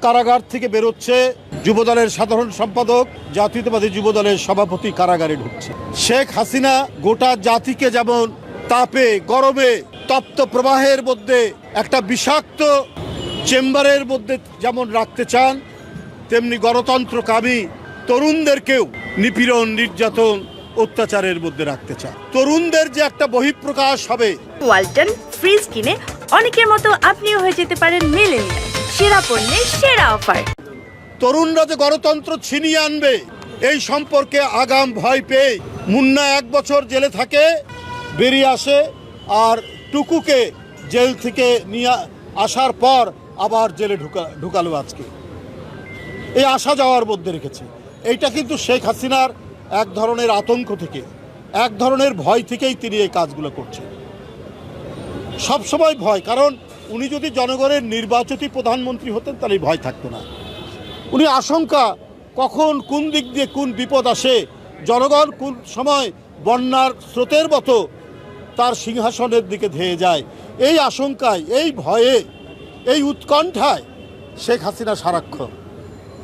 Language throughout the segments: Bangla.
কারাগার থেকে বেরোচ্ছে, যুবদলের সাধারণ সম্পাদক, জাতীয়তাবাদী যুবদলের সভাপতি কারাগারে ঢুকছে। শেখ হাসিনা গোটা জাতিকে যেমন তাপে গরমে তপ্ত প্রবাহের মধ্যে একটা বিষাক্ত চেম্বারের মধ্যে যেমন রাখতে চান, তেমনি গণতন্ত্রকামী তরুণদেরকেও নিপীড়ন, নির্যাতন, অত্যাচারের মধ্যে রাখতে চান। তরুণদের যে একটা বহিঃপ্রকাশ হবে। ওয়ালটন ফ্রিজ কিনে অনেকের মতো আপনিও হয়ে যেতে পারেন মিলেনিয়াল। সেরা পণ্যের সেরা অফার। তরুণরা যে গণতন্ত্র ছিনিয়ে আনবে এই সম্পর্কে আগাম ভয় পেয়ে মুন্না 1 বছর জেলে থাকে, বেরিয়ে আসে, আর টুকুকে জেল থেকে নিয়ে আসার পর আবার জেলে ঢুকালো। আজকে এই আসা যাওয়ার মধ্যে রেখেছে। এইটা কিন্তু শেখ হাসিনার এক ধরনের আতঙ্ক থেকে, এক ধরনের ভয় থেকেই তিনি এই কাজগুলো করছেন। সবসময় ভয়, কারণ উনি যদি জনগণের নির্বাচিত প্রধানমন্ত্রী হতেন তাহলে ভয় থাকতো না। উনি আশঙ্কা কখন কোন দিক দিয়ে কোন বিপদ আসে, জনগণ কোন সময় বন্যার স্রোতের মতো তার সিংহাসনের দিকে ধেয়ে যায়, এই আশঙ্কায়, এই ভয়ে, এই উৎকণ্ঠায় শেখ হাসিনা সারাক্ষণ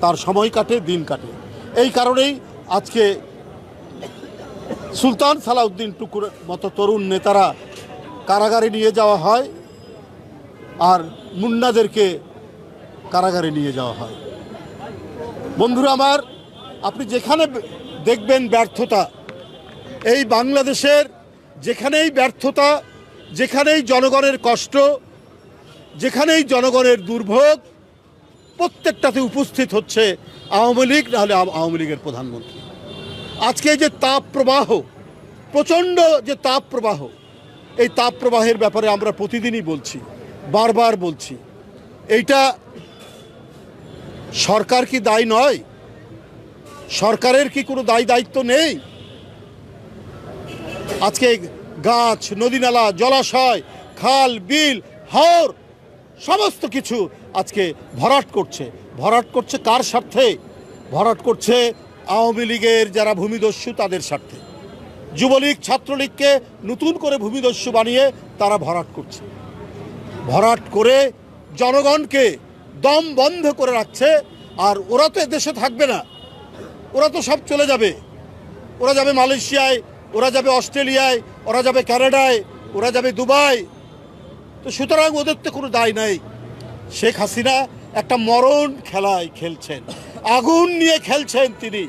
তার সময় কাটে, দিন কাটে। এই কারণেই আজকে সুলতান সালাউদ্দিন টুকুর মতো তরুণ নেতারা কারাগারে নিয়ে যাওয়া হয়, আর মুন্নাদেরকে কারাগারে নিয়ে যাওয়া হয়। বন্ধুরা আমার, আপনি যেখানে দেখবেন ব্যর্থতা, এই বাংলাদেশের যেখানেই ব্যর্থতা, যেখানেই জনগণের কষ্ট, যেখানেই জনগণের দুর্ভোগ, প্রত্যেকটাতে উপস্থিত হচ্ছে আওয়ামী লীগ, নাহলে আওয়ামী লীগের প্রধানমন্ত্রী। আজকে যে তাপ প্রবাহ, প্রচণ্ড যে তাপ প্রবাহ, এই তাপ প্রবাহের ব্যাপারে আমরা প্রতিদিনই বলছি, বারবার বলছি। এইটা সরকার কি দায়ী নয়? সরকারের কি কোনো দায়িত্ব নেই? আজকে গাছ, নদীনালা, জলাশয়, খাল, বিল, হাওর সমস্ত কিছু আজকে ভরাট করছে। ভরাট করছে কার স্বার্থে? ভরাট করছে আওয়ামী লীগের যারা ভূমিদস্যু তাদের স্বার্থে। যুবলীগ, ছাত্রলীগকে নতুন করে ভূমিদস্যু বানিয়ে তারা ভরাট করছে। ভরাট করে জনগণকে দম বন্ধ করে রাখছে। আর ওরা তো দেশে থাকবে না, ওরা তো সব চলে যাবে। ওরা যাবে মালয়েশিয়ায়, ওরা যাবে অস্ট্রেলিয়ায়, ওরা যাবে কানাডায়, ওরা যাবে দুবাই। তো সুতরাং ওদের তো কোনো দায় নাই। শেখ হাসিনা একটা মরণ খেলায় খেলছেন, আগুন নিয়ে খেলছেন তিনি।